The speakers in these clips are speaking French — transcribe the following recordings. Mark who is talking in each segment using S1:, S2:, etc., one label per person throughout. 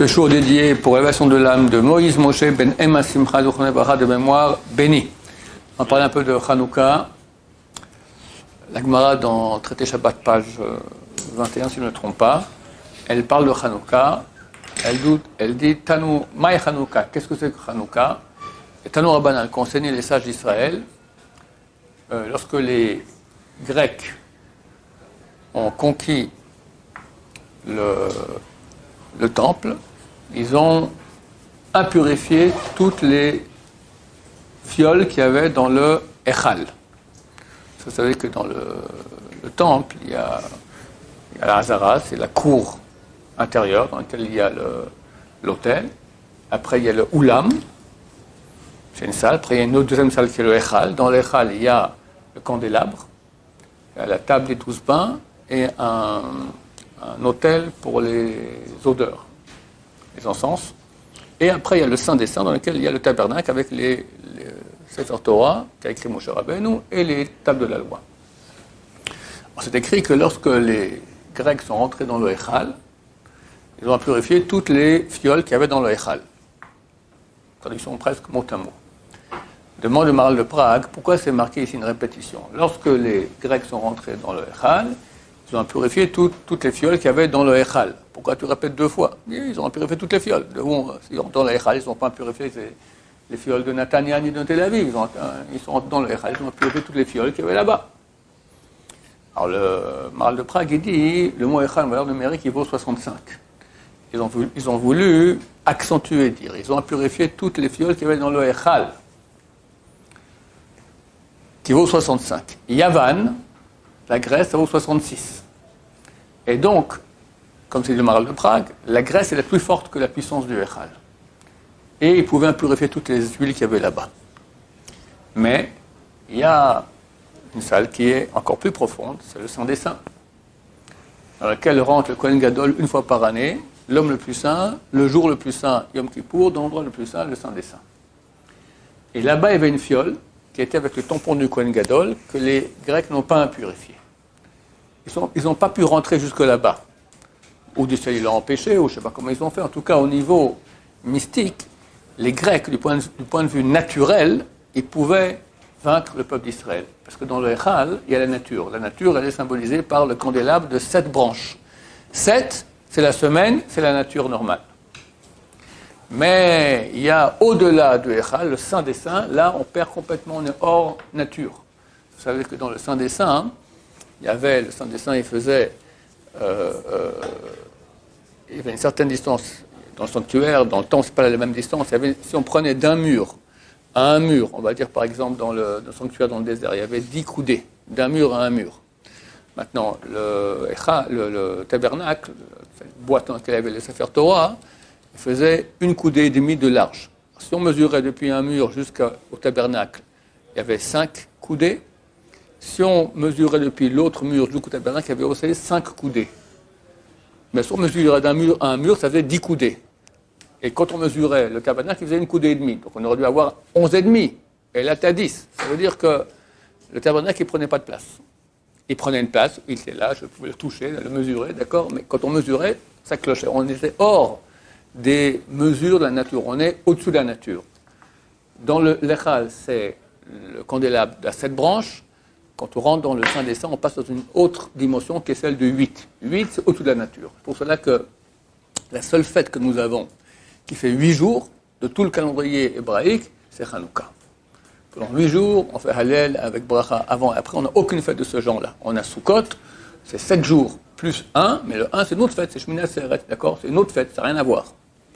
S1: Ce show dédié pour l'élévation de l'âme de Moïse Moshe ben Emma Simcha de mémoire béni. On parle un peu de Hanouka. La Gemara dans Traité Shabbat, page 21, si je ne me trompe pas, elle parle de Hanouka. Elle dit Tanu, Maï Hanouka, qu'est-ce que c'est que Hanouka? Et Tanu Rabbanan, qu'enseignaient les sages d'Israël, lorsque les Grecs ont conquis le temple, ils ont impurifié toutes les fioles qu'il y avait dans le Echal. Vous savez que dans le temple, il y a la Hazara, c'est la cour intérieure dans laquelle il y a l'autel. Après, il y a le Oulam, c'est une salle. Après, il y a une autre deuxième salle qui est le Echal. Dans l'Echal, il y a le candélabre, il y a la table des 12 pains et un autel pour les odeurs, les encens. Et après, il y a le Saint des Saints dans lequel il y a le tabernacle avec les Sefer Torah qu'a écrit Moshe Rabbeinu et les tables de la loi. C'est écrit que lorsque les Grecs sont rentrés dans le Echal, ils ont purifié toutes les fioles qu'il y avait dans le Echal. Traduction presque mot à mot. Demande le Maharal de Prague, pourquoi c'est marqué ici une répétition? Lorsque les Grecs sont rentrés dans le Echal, ils ont purifié toutes les fioles qu'il y avait dans le Echal. Pourquoi tu répètes deux fois? Ils ont purifié toutes les fioles. Dans le Echal, ils n'ont pas purifié les fioles de Natania ni de Tel Aviv. Ils sont rentrés dans le Echal, ils ont purifié toutes les fioles qu'il y avait là-bas. Alors le Maharal de Prague, il dit, le mot Echal en valeur numérique, il vaut 65. Ils ont voulu accentuer, dire. Ils ont purifié toutes les fioles qu'il y avait dans le Echal, qui vaut 65. Yavan, la Grèce, ça vaut 66. Et donc, comme c'est le Maharal de Prague, la Grèce est la plus forte que la puissance du Echal. Et ils pouvaient purifier toutes les huiles qu'il y avait là-bas. Mais il y a une salle qui est encore plus profonde, c'est le Saint des Saints, dans laquelle rentre le Kohen Gadol une fois par année, l'homme le plus saint, le jour le plus saint, Yom Kippour, dans l'endroit le plus saint, le Saint des Saints. Et là-bas, il y avait une fiole qui était avec le tampon du Kohen Gadol, que les Grecs n'ont pas impurifié. Ils n'ont pas pu rentrer jusque là-bas. Ou du ciel, ils l'ont empêché, ou je ne sais pas comment ils ont fait. En tout cas, au niveau mystique, les Grecs, du point de vue naturel, ils pouvaient vaincre le peuple d'Israël. Parce que dans le Echal, il y a la nature. La nature, elle est symbolisée par le candélabre de 7 branches. 7, c'est la semaine, c'est la nature normale. Mais il y a au-delà du Echal, le Saint des Saints, là, on perd complètement, on est hors nature. Vous savez que dans le Saint des Saints, il y avait, le Saint des Saints, il y avait une certaine distance dans le sanctuaire, dans le temps, c'est pas la même distance. Si on prenait d'un mur à un mur, on va dire par exemple dans le sanctuaire dans le désert, il y avait 10 coudées, d'un mur à un mur. Maintenant, le tabernacle, cette boîte dans laquelle il y avait le Sefer Torah, il faisait 1 coudée et demie de large. Si on mesurait depuis un mur jusqu'au tabernacle, il y avait 5 coudées. Si on mesurait depuis l'autre mur jusqu'au tabernacle, il y avait aussi 5 coudées. Mais si on mesurait d'un mur à un mur, ça faisait 10 coudées. Et quand on mesurait le tabernacle, il faisait 1 coudée et demie. Donc on aurait dû avoir 11 et demi. Et là, tu as 10. Ça veut dire que le tabernacle, il ne prenait pas de place. Il prenait une place, il était là, je pouvais le toucher, le mesurer, d'accord? Mais quand on mesurait, ça clochait. On était hors des mesures de la nature. On est au-dessus de la nature. Dans l'Echal, c'est le candélabre à 7 branches. Quand on rentre dans le Saint des Saints, on passe dans une autre dimension qui est celle de 8. 8, c'est au-dessus de la nature. C'est pour cela que la seule fête que nous avons, qui fait 8 jours, de tout le calendrier hébraïque, c'est Hanouka. Pendant 8 jours, on fait Hallel avec Bracha avant et après. On n'a aucune fête de ce genre-là. On a Sukkot, c'est 7 jours plus 1, mais le 1, c'est une autre fête, c'est Shmini Atzeret, d'accord? C'est une autre fête, ça n'a rien à voir.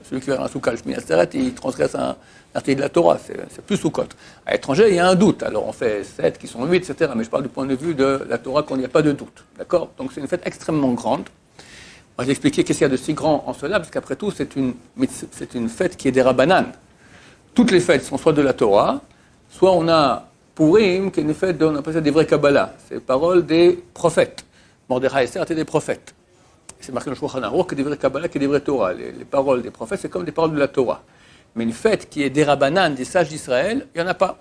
S1: Celui qui fait un Sukkot, Shmini Atzeret, il transgresse un article de la Torah, c'est plus Sukkot. À l'étranger, il y a un doute. Alors on fait 7 qui sont 8, etc. Mais je parle du point de vue de la Torah quand il n'y a pas de doute, d'accord? Donc c'est une fête extrêmement grande. On va expliquer qu'est-ce qu'il y a de si grand en cela, parce qu'après tout, c'est une fête qui est des Rabbanan. Toutes les fêtes sont soit de la Torah, soit on a Purim, qui est une fête, on appelle ça des vrais Kabbalah. C'est les paroles des prophètes. Mordechai et Esther étaient des prophètes. C'est marqué dans le Shulchan Aruch que des vrais Kabbalah, que des vrais Torah. Les paroles des prophètes, c'est comme des paroles de la Torah. Mais une fête qui est des Rabbanan, des sages d'Israël, il n'y en a pas.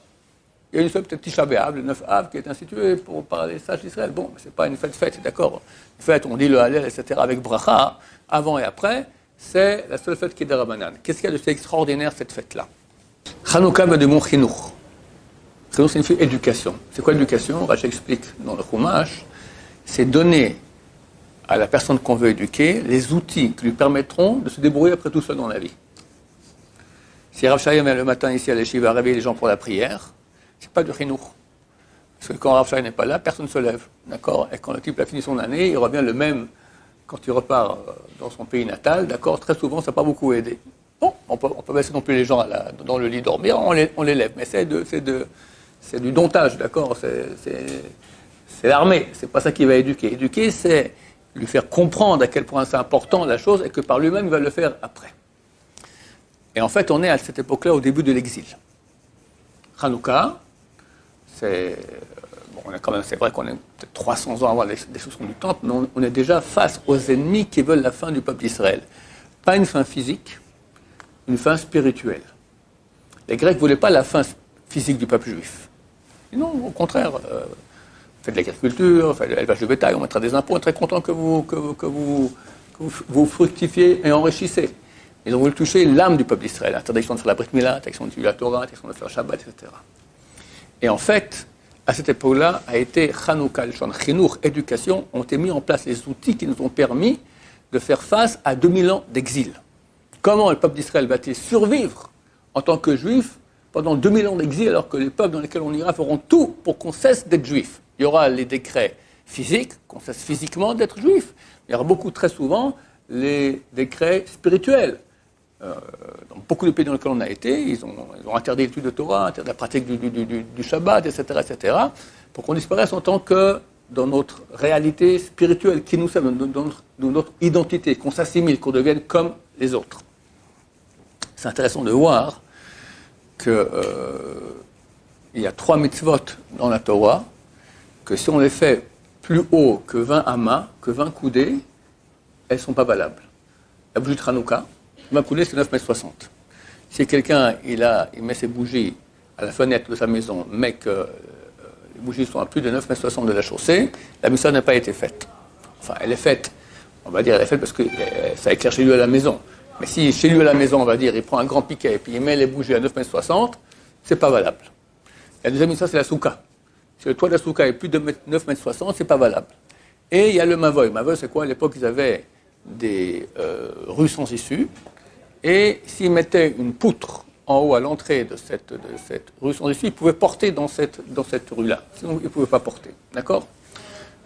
S1: Il y a une seule peut-être Tisha B'Av, le 9 Av, qui est institué par les sages d'Israël. Bon, mais ce n'est pas une fête, d'accord. Une fête, on dit le Hallel, etc., avec Bracha, avant et après, c'est la seule fête qui est de Rabbanan. Qu'est-ce qu'il y a de si extraordinaire cette fête-là? Hanouka vient du mot Chinuch. Chinuch signifie éducation. C'est quoi l'éducation? Rashi explique dans le Chumash. C'est donner à la personne qu'on veut éduquer les outils qui lui permettront de se débrouiller après tout seul dans la vie. Si Rav Shaya vient le matin ici à l'Yeshiva réveiller les gens pour la prière, c'est pas du Chinuch. Parce que quand Rav Shaya n'est pas là, personne ne se lève. D'accord? Et quand le type a fini son année, il revient le même quand il repart dans son pays natal. D'accord? Très souvent, ça n'a pas beaucoup aidé. Bon, on peut laisser non plus les gens dans le lit dormir, on les lève. Mais c'est du domptage, d'accord? C'est l'armée, c'est pas ça qui va éduquer. Éduquer, c'est lui faire comprendre à quel point c'est important la chose et que par lui-même, il va le faire après. Et en fait, on est à cette époque-là au début de l'exil. Hanouka, c'est vrai qu'on est peut-être 300 ans avant la destruction du temple, mais on est déjà face aux ennemis qui veulent la fin du peuple d'Israël. Pas une fin physique, une fin spirituelle. Les Grecs ne voulaient pas la fin physique du peuple juif. Et non, au contraire, faites de l'agriculture, faites de l'élevage de bétail, on mettra des impôts, on est très content que vous fructifiez et enrichissez. Ils ont voulu toucher l'âme du peuple d'Israël, interdiction de faire la Brit Mila, interdiction de la Torah, interdiction de faire le Shabbat, etc. Et en fait, à cette époque-là, a été Hanouka, le Chinuch, éducation, ont été mis en place les outils qui nous ont permis de faire face à 2000 ans d'exil. Comment le peuple d'Israël va-t-il survivre en tant que juif pendant 2000 ans d'exil alors que les peuples dans lesquels on ira feront tout pour qu'on cesse d'être juif? Il y aura les décrets physiques, qu'on cesse physiquement d'être juif. Il y aura beaucoup, très souvent, les décrets spirituels. Dans beaucoup de pays dans lesquels on a été, ils ont interdit l'étude de Torah, interdit la pratique du Shabbat, etc., pour qu'on disparaisse en tant que dans notre réalité spirituelle, qui nous sommes, dans notre identité, qu'on s'assimile, qu'on devienne comme les autres. C'est intéressant de voir qu'il y a 3 mitzvot dans la Torah, que si on les fait plus haut que 20 amas, que 20 coudées, elles ne sont pas valables. La bougie de Hanouka, 20 coudées, c'est 9,60 m. Si quelqu'un il met ses bougies à la fenêtre de sa maison, mais que les bougies sont à plus de 9,60 m de la chaussée, la mitzvah n'a pas été faite. Enfin, elle est faite, on va dire, elle est faite parce que ça éclaire chez lui à la maison. Mais si chez lui à la maison, on va dire, il prend un grand piquet et puis il met les bougies à 9,60 m, c'est pas valable. La deuxième mitzvah, c'est la souka. Si le toit de la souka est plus de 9,60 m, c'est pas valable. Et il y a le mavoy. Mavoy, c'est quoi? À l'époque, ils avaient des rues sans issue. Et s'ils mettaient une poutre en haut à l'entrée de cette rue sans issue, ils pouvaient porter dans cette rue-là. Sinon, ils ne pouvaient pas porter. D'accord?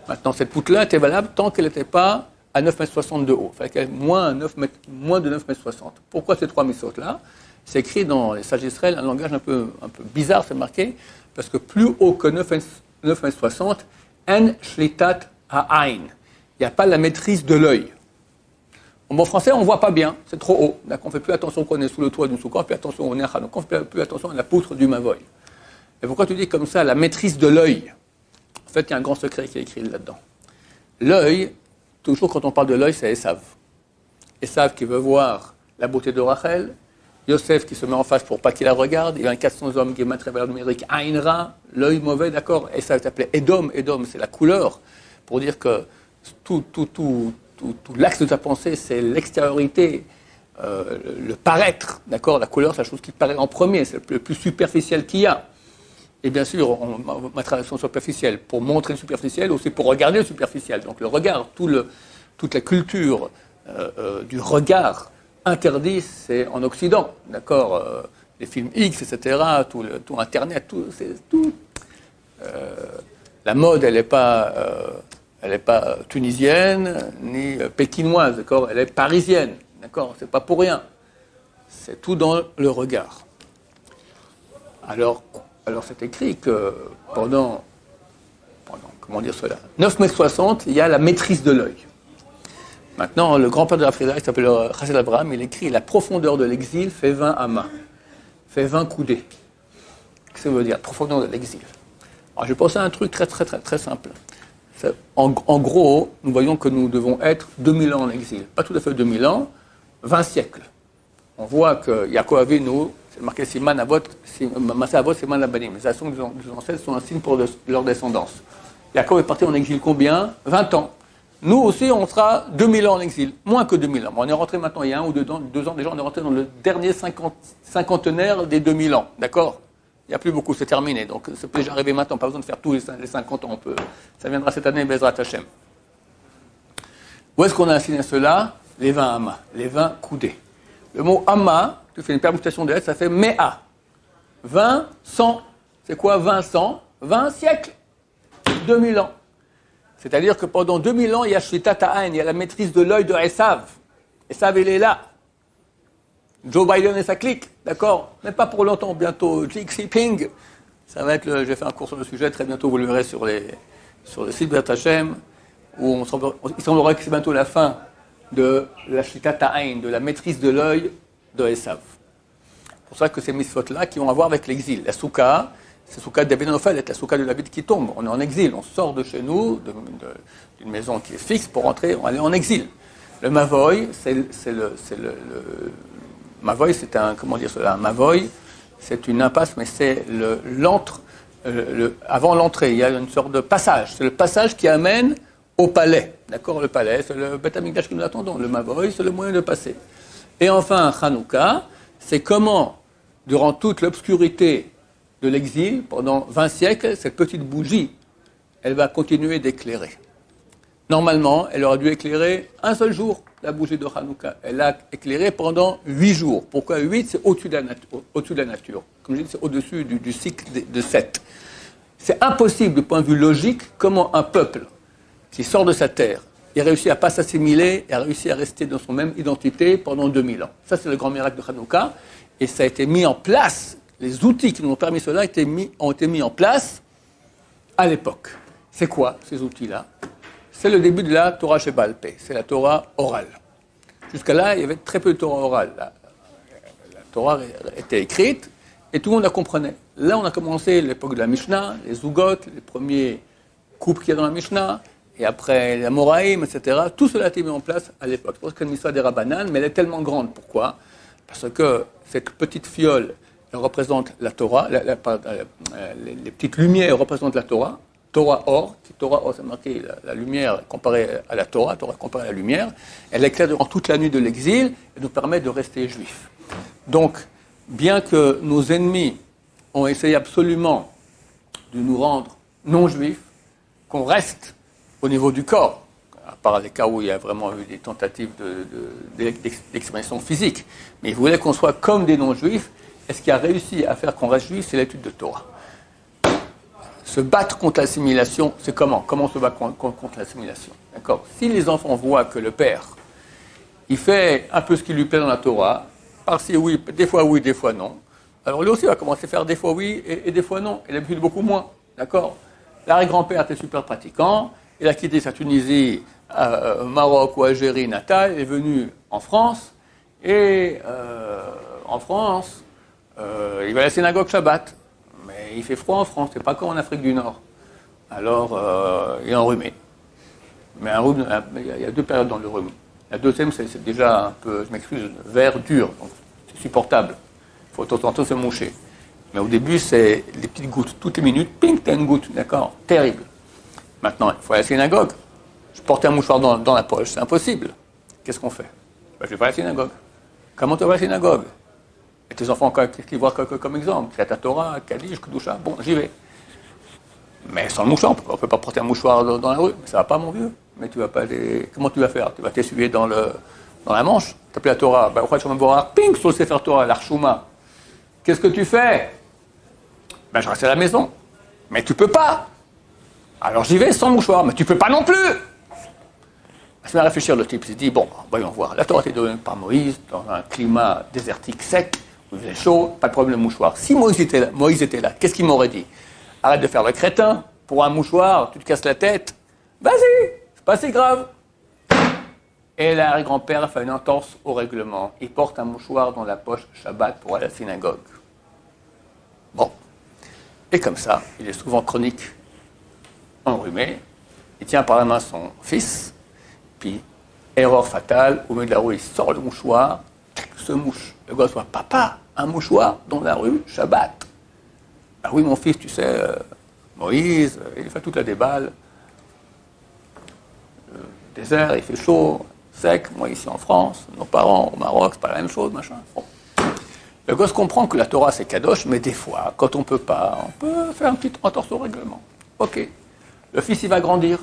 S1: Maintenant, cette poutre-là était valable tant qu'elle n'était pas à 9,60 m de haut. Il fallait qu'elle ait moins de 9,60 m. Pourquoi ces 3 mitzvot-là? C'est écrit dans les sages d'Israël, un langage un peu bizarre, c'est marqué, parce que plus haut que 9,60 m, en shlitat ha'ain. Il n'y a pas la maîtrise de l'œil. En bon français, on ne voit pas bien, c'est trop haut. On ne fait plus attention qu'on est sous le toit d'une souka, on fait attention au nez, on ne fait plus attention à la poutre du mavoy. Et pourquoi tu dis comme ça, la maîtrise de l'œil? En fait, il y a un grand secret qui est écrit là-dedans. L'œil, toujours quand on parle de l'œil, c'est Esav. Esav qui veut voir la beauté de Rachel, Yosef qui se met en face pour pas qu'il la regarde, il y a un 400 hommes qui est très valeur numérique, Aïnra, l'œil mauvais, d'accord, Esav s'appelait Edom, c'est la couleur, pour dire que tout l'axe de ta pensée, c'est l'extériorité, le paraître, d'accord. La couleur, c'est la chose qui paraît en premier, c'est le plus superficiel qu'il y a. Et bien sûr, on mettra l'accent superficiel pour montrer le superficiel, aussi pour regarder le superficiel. Donc le regard, toute la culture du regard interdit, c'est en Occident, d'accord. Les films X, etc., tout Internet, la mode, elle n'est pas tunisienne ni pékinoise, d'accord. Elle est parisienne, d'accord. C'est pas pour rien. C'est tout dans le regard. Alors c'est écrit que pendant comment dire cela, 9,60 m, il y a la maîtrise de l'œil. Maintenant, le grand-père de la Frida, qui s'appelle Chassid Abraham, il écrit la profondeur de l'exil fait 20 amas, fait 20 coudées. Qu'est-ce que ça veut dire, profondeur de l'exil? Alors, je pense à un truc très, très, très, très simple. En gros, nous voyons que nous devons être 2000 ans en exil. Pas tout à fait 2000 ans, 20 siècles. On voit que Yaakov Avinu, c'est marqué Siman Avot, Maseh Avot, Siman Abanim. Les actions des ancêtres sont un signe pour leur descendance. Yaakov est parti en exil combien? 20 ans. Nous aussi, on sera 2000 ans en exil, moins que 2000 ans. On est rentré maintenant, il y a 1 ou 2 ans déjà, on est rentré dans le dernier cinquantenaire des 2000 ans, d'accord? Il n'y a plus beaucoup, c'est terminé. Donc, ça peut déjà arriver maintenant, pas besoin de faire tous les 50 ans. Ça viendra cette année, Bezrat Hashem. Où est-ce qu'on a assigné cela? Les 20 amas, les 20 coudées. Le mot ama, tu fais une permutation de lettres, ça fait mea. 20, 100. C'est quoi 20, 100? 20 siècles. 2000 ans. C'est-à-dire que pendant 2000 ans, il y a Shlitat Ta'ain, il y a la maîtrise de l'œil de Esav. Esav, il est là. Joe Biden et sa clique, d'accord? Mais pas pour longtemps, bientôt. Click-shipping, ça va être j'ai fait un cours sur le sujet, très bientôt vous le verrez sur le site de Hashem, où il semblerait que c'est bientôt la fin de la Shlitat Ta'ain, de la maîtrise de l'œil de Esav. C'est pour ça que ces mitzvot-là qui ont à voir avec l'exil. La soukha, c'est Soukha de David Nofel, la Soukha de la vie qui tombe. On est en exil, on sort de chez nous, d'une maison qui est fixe, pour rentrer, on aller en exil. Le Mavoy, Mavoy, c'est un, comment dire cela, un Mavoy, c'est une impasse, mais c'est avant l'entrée, il y a une sorte de passage. C'est le passage qui amène au palais. D'accord? Le palais, c'est le Beth Amikdash que nous attendons. Le Mavoy, c'est le moyen de passer. Et enfin, Hanouka, c'est comment, durant toute l'obscurité de l'exil, pendant 20 siècles, cette petite bougie, elle va continuer d'éclairer. Normalement, elle aurait dû éclairer un seul jour, la bougie de Hanouka. Elle a éclairé pendant 8 jours. Pourquoi 8? C'est au-dessus de la nature. Comme je dis, c'est au-dessus du cycle de 7. C'est impossible, du point de vue logique, comment un peuple qui sort de sa terre et réussit à ne pas s'assimiler et a réussi à rester dans son même identité pendant 2000 ans. Ça, c'est le grand miracle de Hanouka. Et ça a été mis en place. Les outils qui nous ont permis cela ont été mis en place à l'époque. C'est quoi, ces outils-là? C'est le début de la Torah Sheba'al Peh, c'est la Torah orale. Jusqu'à là, il y avait très peu de Torah orale. La Torah était écrite et tout le monde la comprenait. Là, on a commencé l'époque de la Mishnah, les Zugot, les premiers couples qu'il y a dans la Mishnah, et après la Moraïm, etc. Tout cela a été mis en place à l'époque. C'est pour ça qu'il y a une histoire des Rabbanan, mais elle est tellement grande. Pourquoi? Parce que cette petite fiole, elle représente la Torah, les petites lumières représentent la Torah, Torah or, c'est marqué la lumière comparée à la Torah comparée à la lumière, elle éclaire durant toute la nuit de l'exil et nous permet de rester juifs. Donc, bien que nos ennemis ont essayé absolument de nous rendre non-juifs, qu'on reste au niveau du corps, à part les cas où il y a vraiment eu des tentatives d'expression physique, mais ils voulaient qu'on soit comme des non-juifs. Et ce qui a réussi à faire qu'on reste juif, c'est l'étude de Torah. Se battre contre l'assimilation, c'est comment? Comment on se bat contre l'assimilation? D'accord? Si les enfants voient que le père, il fait un peu ce qui lui plaît dans la Torah, par-ci oui, des fois non, alors lui aussi va commencer à faire des fois oui et des fois non, et d'habitude beaucoup moins. D'accord? L'arrière-grand-père était super pratiquant, il a quitté sa Tunisie, Maroc ou Algérie natale, il est venu en France, et en France, il va à la synagogue Shabbat, mais il fait froid en France, c'est pas comme en Afrique du Nord. Alors, il est enrhumé. Mais un rhume, il y a 2 périodes dans le rhume. La deuxième, c'est déjà un peu, je m'excuse, vert dur, donc c'est supportable. Il faut de temps en temps se moucher. Mais au début, c'est les petites gouttes. Toutes les minutes, ping, t'as une goutte, d'accord? Terrible. Maintenant, il faut aller à la synagogue. Je portais un mouchoir dans la poche, c'est impossible. Qu'est-ce qu'on fait? Je vais pas à la synagogue. Comment tu vas à la synagogue? Et tes enfants, qu'est-ce qu'ils voient comme exemple? C'est ta Torah, Kaddish, Kedusha, bon, j'y vais. Mais sans le mouchoir, on ne peut pas porter un mouchoir dans la rue. Mais ça va pas, mon vieux. Mais tu vas pas aller... Comment tu vas faire? Tu vas t'essuyer dans la manche. Tu appelles la Torah. Ben, au voir, ping, sur le Sefer Torah, l'Archouma. Qu'est-ce que tu fais? Ben, je reste à la maison. Mais tu peux pas. Alors j'y vais sans mouchoir. Mais tu peux pas non plus. Je vais réfléchir, le type. Il se dit, bon, voyons voir. La Torah a été donnée par Moïse, dans un climat désertique sec, où il faisait chaud, pas de problème de mouchoir. Si Moïse était là, qu'est-ce qu'il m'aurait dit? Arrête de faire le crétin. Pour un mouchoir, tu te casses la tête. Vas-y, c'est pas si grave. Et l'arrière-grand-père a fait une entorse au règlement. Il porte un mouchoir dans la poche Shabbat pour aller à la synagogue. Bon. Et comme ça, il est souvent chronique, enrhumé. Il tient par la main son fils. Puis, erreur fatale, au milieu de la rue, il sort le mouchoir, se mouche. Le gosse voit, papa, un mouchoir dans la rue, Shabbat. Ah oui, mon fils, tu sais, Moïse, il fait toute la déballe. désert, il fait chaud, sec. Moi, ici en France, nos parents au Maroc, c'est pas la même chose, machin. Bon. Le gosse comprend que la Torah, c'est kadosh, mais des fois, quand on peut pas, on peut faire un petit entorse au règlement. Ok. Le fils, il va grandir.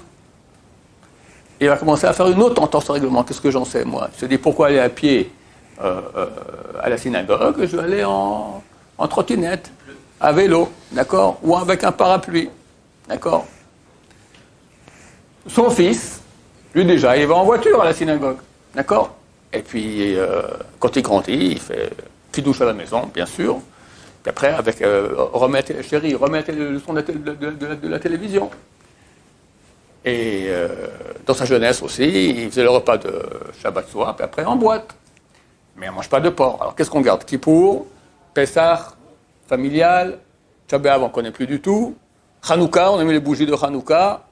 S1: Il va commencer à faire une autre entorse au règlement. Qu'est-ce que j'en sais, moi? Il se dit, pourquoi aller à pied à la synagogue? Je vais aller en trottinette, à vélo, d'accord? Ou avec un parapluie, d'accord? Son fils, lui déjà, il va en voiture à la synagogue, d'accord? Et puis, quand il grandit, il fait kidouche à la maison, bien sûr. Puis après, avec chérie, remettez le son de la télévision. Et dans sa jeunesse aussi, il faisait le repas de Shabbat soir, puis après en boîte. Mais on ne mange pas de porc. Alors qu'est-ce qu'on garde? Kippour, Pessah, familial, Shabbat, on ne connaît plus du tout. Hanouka, on a mis les bougies de Hanouka.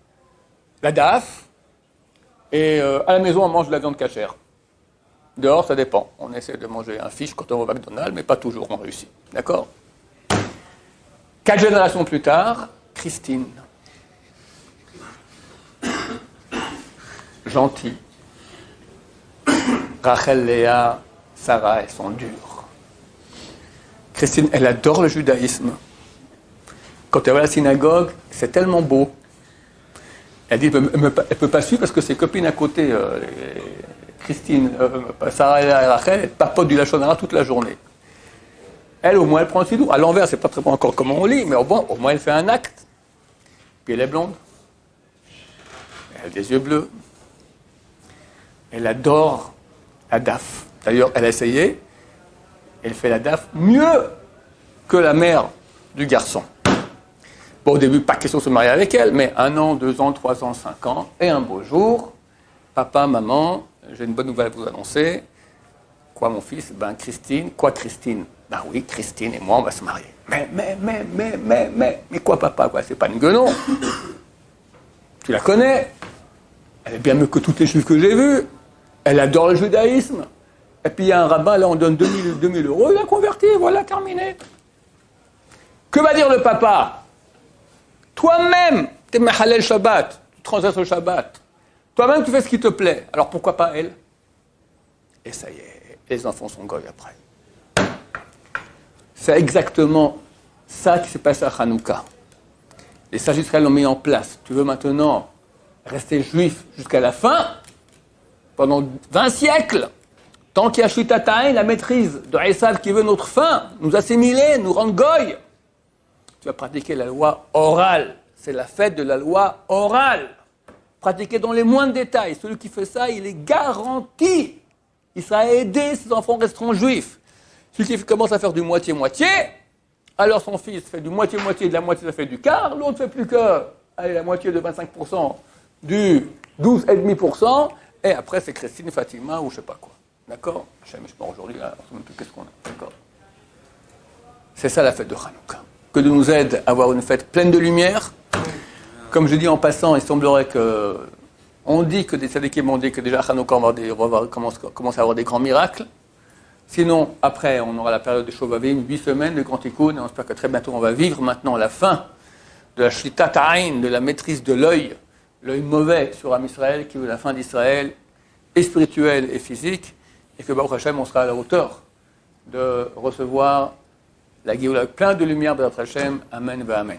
S1: La DAF. Et à la maison, on mange de la viande cachère. Dehors, ça dépend. On essaie de manger un fish quand on va au McDonald's, mais pas toujours on réussit. D'accord? 4 générations plus tard, Christine. Gentille. Rachel, Léa, Sarah, elles sont dures. Christine, elle adore le judaïsme. Quand elle va à la synagogue, c'est tellement beau. Elle dit qu'elle ne peut pas suivre parce que ses copines à côté, Christine, Sarah, Léa et Rachel, elles papotent du Lachon Hara toute la journée. Elle, au moins, elle prend le sidou. À l'envers, c'est pas très bon encore comment on lit, mais au moins, elle fait un acte. Puis elle est blonde. Elle a des yeux bleus. Elle adore la DAF. D'ailleurs, elle a essayé. Elle fait la DAF mieux que la mère du garçon. Bon, au début, pas question de se marier avec elle, mais 1 an, 2 ans, 3 ans, 5 ans. Et un beau jour, papa, maman, j'ai une bonne nouvelle à vous annoncer. Quoi, mon fils? Ben, Christine. Quoi, Christine? Ben oui, Christine et moi, on va se marier. Mais quoi, papa? Quoi, c'est pas une guenon. Tu la connais. Elle est bien mieux que toutes les juifs que j'ai vus. Elle adore le judaïsme. Et puis il y a un rabbin, là on donne 2000 euros, il a converti, voilà, terminé. Que va dire le papa? Toi-même, tu es mahalel Shabbat, tu transgresses le Shabbat. Toi-même, tu fais ce qui te plaît. Alors pourquoi pas elle? Et ça y est, les enfants sont goy après. C'est exactement ça qui s'est passé à Hanouka. Les sages d'Israël l'ont mis en place. Tu veux maintenant rester juif jusqu'à la fin, pendant 20 siècles, tant qu'il y a Shitataïn, la maîtrise de Esav qui veut notre fin, nous assimiler, nous rendre goy, tu vas pratiquer la loi orale. C'est la fête de la loi orale. Pratiquer dans les moindres détails. Celui qui fait ça, il est garanti. Il sera aidé, ses enfants resteront juifs. Celui qui commence à faire du moitié-moitié, alors son fils fait du moitié-moitié, de la moitié ça fait du quart, l'autre fait plus que la moitié de 25%, du 12,5%, et après c'est Christine, Fatima ou je sais pas quoi. D'accord? Je sais pas aujourd'hui, là, on ne sait même plus qu'est-ce qu'on a. D'accord? C'est ça la fête de Hanouka. Que de nous aide à avoir une fête pleine de lumière. Comme je dis en passant, il semblerait que... On dit que des tzadikim m'ont dit que déjà à Hanouka, on va commencer à avoir des grands miracles. Sinon, après, on aura la période de Shovavim, 8 semaines de Grand Tikkun, et on espère que très bientôt on va vivre maintenant la fin de la Shlitat Ta'ain, de la maîtrise de l'œil mauvais sur Am Israël, qui veut la fin d'Israël, et spirituelle et physique, et que Baruch Hashem, on sera à la hauteur de recevoir la Géoula plein de lumière de notre Hashem. Amen, va Amen.